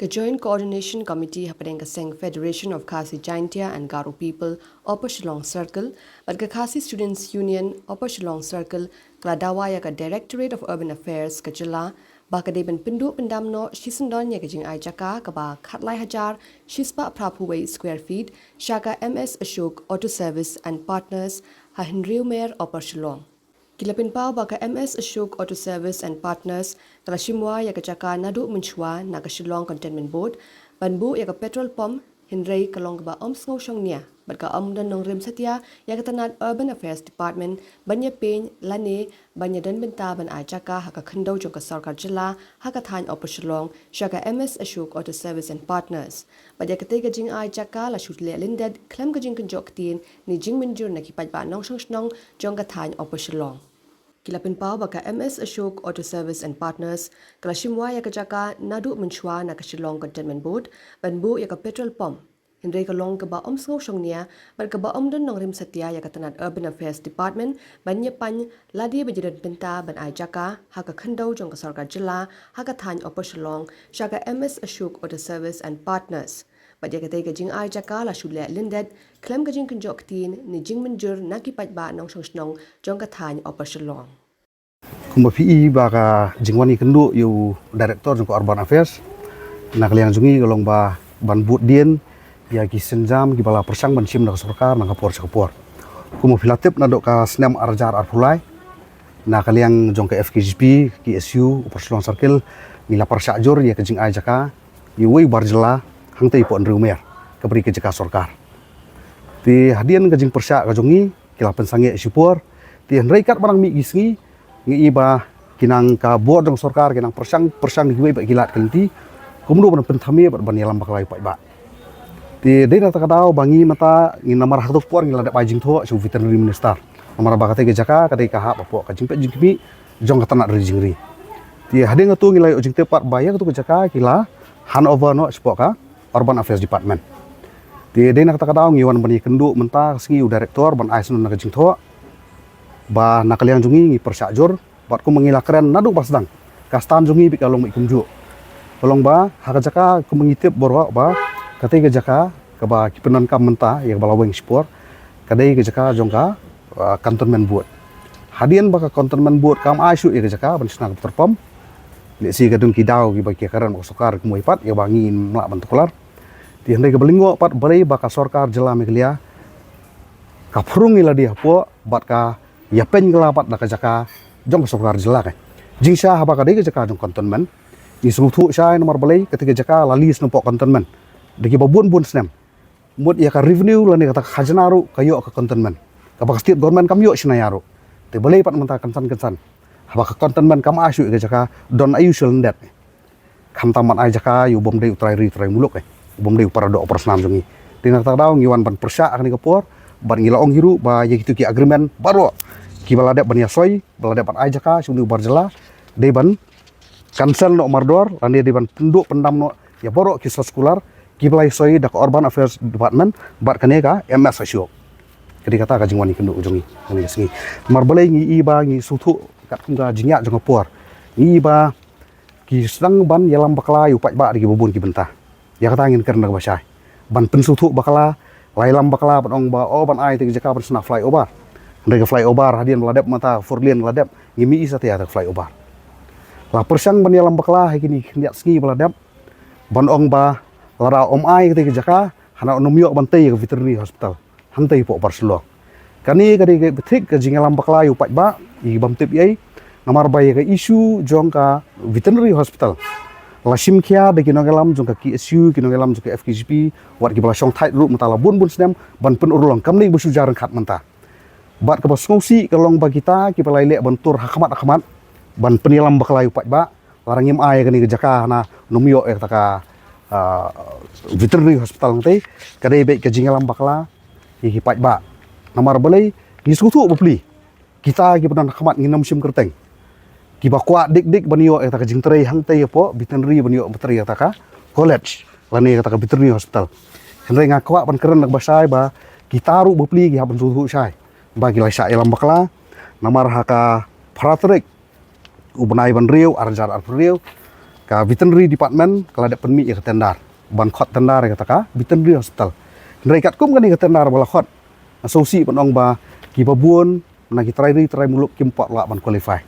The Joint Coordination Committee hapadeng kaseng Federation of Khasi Jaintia and Garo People Upper Shillong Circle, but ka Khasi Students Union Upper Shillong Circle kladawa ya ka Directorate of Urban Affairs kajala ba ka deben pindu pendamno shisendon ya kajing ai jaka ka ba khatlai hajar shispa prapuway square feet shaka MS Ashok Auto Service and Partners ha Henry Mayor Upper Shillong. Kilapin pau baka MS Ashok Auto Service and Partners kalashimwa ya kachaka nadu munchwa na Shillong Cantonment Board banbu ya ka petrol pump Henry kalong ba omsngau shongnia bat ka dan nong rim satya ya katanat Urban Affairs Department banya pen lane banya dan benta ban ajaka haka khandau jong ka sarkar jila haka than Upper Shillong shaka MS Ashok Auto Service and Partners bat ya katega jing ajaka la shutle linded klem ka jing kanjok tin ni jing minjur na kipat ba nong shong jong ka than Upper Shillong. Kilapin pau baka MS Ashok Auto Service and Partners kalashimwa ya kajaka nadu munchwa na Shillong Cantonment Board banbu ya ka petrol pump Henry kalong ka ba omsngau shongnia bar ka ba dan nong rim satya ya katanat Urban Affairs Department banya pan ladi bajidan benta ban ajaka haka khandau jong ka sarkar jila haka than Upper Shillong shaka MS Ashok Auto Service and Partners Badya katay ka jing ajaka la shule lindet klem ka jing kanjok tin ni jing menjur nakipat ba nong shong jong ka than Upper Shillong. Kumba PI baka jingwani kendu yu director jong Urban Affairs na kaliang jungi kalong ba ban but dien ya ki senjam ki bala persang ban sim na sarkar na kapor sakapor kumo filatip na do ka snam arjar arpulai na kaliang jong ka FKGP ki SU Upper Shillong Circle nila persajur ya kejing ajaka yuwi barjela hangtai po Andrew Mayor kabri ke jaka sarkar ti hadian kejing persa ka jongi kila pensange support ti henreikat barang mi gisngi ngi iba kinang ka board jong sarkar kinang persang giwe ba kilat kelenti kumdu ban penthami ban yalam baklai ba ti dei nata kadau bangi mata ngi namar hakto por ngi lada pajing tho su veterinary minister namar bakate ke jaka kadai ka ha bapo ka jingpe jingmi jong katana dari jingri ti hade ngatu ngi lai ojing te par baya tu ke jaka kila handover no spok ka Urban Affairs Department ti dei nata kadau ngi wan bani kendu menta singi director ban aisnu na jing tho ba nakaliang jungi ngi persajur bat ku mengila keren nadu pasdang kastan jungi bi kalong ikumju tolong ba haka jaka ku mengitip borwa ba katai ke jaka kaba kipenan kam menta yang balaweng sport kadai ke jaka jongka Cantonment Board hadian baka Cantonment Board kam aisu ya ke jaka ban senang terpom le si gadung kidau ki baki karan sokar ku moipat ya bangin mlak bantukular ti handai ke belingo pat balai baka sorkar jela meglia kaprung ila dia po bat ka ya pen gelapat da ke jaka jong sorkar jela ka jingsa haba kadai ke jaka jong Cantonment ni sungtu sai nomor balai ketika jaka lalis nempok Cantonment deki babun senam mut ya ka revenue lani kata khajanaru kayo ka Cantonment ka baka state government kam yo sinayaru te balai pat menta kansan haba ka Cantonment kam asu ke jaka don ayusul ndet kam taman ai jaka yu bom dei utrai muluk bom dei para do operasnam jungi tina ta daw ngiwan ban persa akni kapor ban ngilaong hiru ba ya gitu ki agreement baru ki balade ban yasoi balade ban ai jaka sunu barjela dei ban cancel no mardor lani dei ban penduk pendam no ya borok ki sekolah kiblai soi dak Urban Affairs Department bat kaneka MS Ashok kedi kata ka jingwani kendu ujongi kani singi marbalai ngi iba ngi sutu kat kunga jingya jong por ngi iba ki sedang ban yalam bakla yu pat ba di bubun ki bentah ya kata angin kerna basai ban pensutu bakla lailam bakla ban ong ba o ban ai te jaka ban sna flyover ndai flyover hadian meladap mata forlien meladap ngi mi isa te ya flyover la persang ban yalam bakla hekini nyak singi meladap ban ong ba lara om ai ketika jaka hana nomyo bantai ke veterinary hospital hantai po Upper Shillong kani kadi ke betik ke jingalam baklayu pat ba i bamtip yai namar baye ke isu jong ka veterinary hospital lasim khia de kinogalam jong ka KSU kinogalam jong ka FKGP wat ki bala song thai ru mata bun snam ban pen urulong kamni busu jaran khat menta bat ke basngsi kalong ba kita ki balai le bentur hakmat ban penilam baklayu pat ba larangim ai kani ke jaka hana nomyo ek taka veterinary hospital ngai kadai baik ke jingalam bakla ki pat ba namar balai ni sutu bepli kita ki penan khamat nginam sim kerteng ki bakwa dik banio eta ka jingtrei hangtai po veterinary banio betri eta ka college lani eta ka veterinary hospital henrei ngakwa pan keren nak basai ba kita ru bepli ki haban sutu sai bagi laisa elam bakla namar haka pratrek ubnai ban riu arjar ar riu ka veterinary department kalau ada permit ya ketendar ban khot tendar kata ka veterinary hospital ndai kat kum kan ni ketendar bala khot asosiasi penong ba ki babuon na ki try muluk kim pot la ban qualify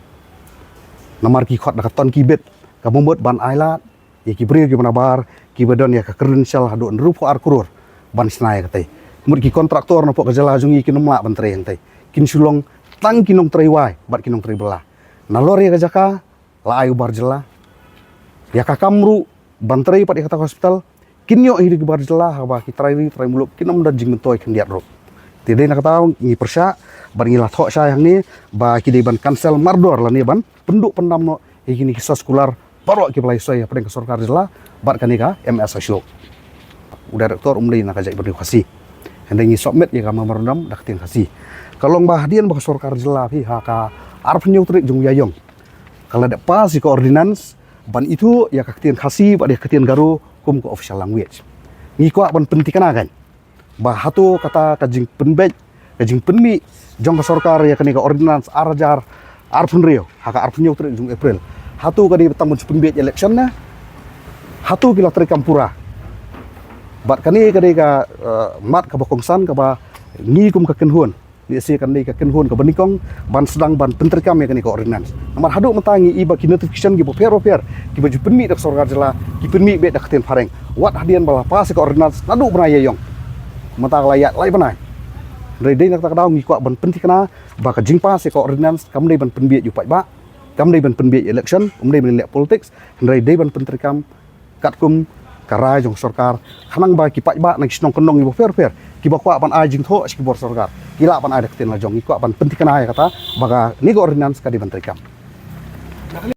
namar ki khot da ton ki bet ka bomot ban ailat ya ki bri ki manabar ki badon ya ka credential hado nrupo ar kurur ban snai katai mur ki kontraktor na pok kajala jungi ki nomla ban tre tai kin sulong tang kinong tre wai bat kinong tre bela nalor ya kajaka la ayu barjela ya ka kamru ban tre pat ya kata hospital kinyo hidup ki barjela haba ki try muluk kinom dan jing mentoy kan diat rok tidai nak tahu ngi persya ban ngi lathok sayang ni ba ki dei ban cancel mardor la ni ban penduk pendam no iki ni kisah sekolah baru ki pelai soy pada ke sorkar jela bat kanika MS Ashok udah rektor umli nak ajak beri kasih hendak ngi submit ya kama marundam dak tin kasih kalau bah dian bah sorkar jela pi haka arf nyutrik jung yayong kalau ada pas si ordinance ban itu ya kaktian kasih pada kaktian garu kum ko official language ngi ko ban penting kan bah hatu kata kajing penbej kajing penmi jong ke sorkar ya kanika ordinance arjar arfun rio haka arfun nyutrik jung April hatu kadi betang mun penbej election na hatu kila tri kampura bat kani kadi ka mat ka bokongsan ka ba ngi kum ka kenhun di se kan ka kenhun ka banikong ban sedang ban pentrikam ya kani ka ordinance amar hadu metangi iba ki notification ki boper ki baju penmi dak sorkar jela ki penmi be dak ten fareng wat hadian bala pas ka ordinance nadu benaya yong mata layak lai benai dari dei nak tak daw ngi ko ban penting kana ba ka jing pas ka ordinance kam dei ban penbi ju pai ba kam dei ban penbi election dei ban lek politics dari dei ban pentrikam kat kum karai jong sorkar khanang ba ki pai ba nang snong kenong ibo fer ki ba kwa ban a jing tho ki bor sorkar kila ban ada ketin la jong ki kwa ban penting kana ya kata baga ni ko ordinance ka di ban trikam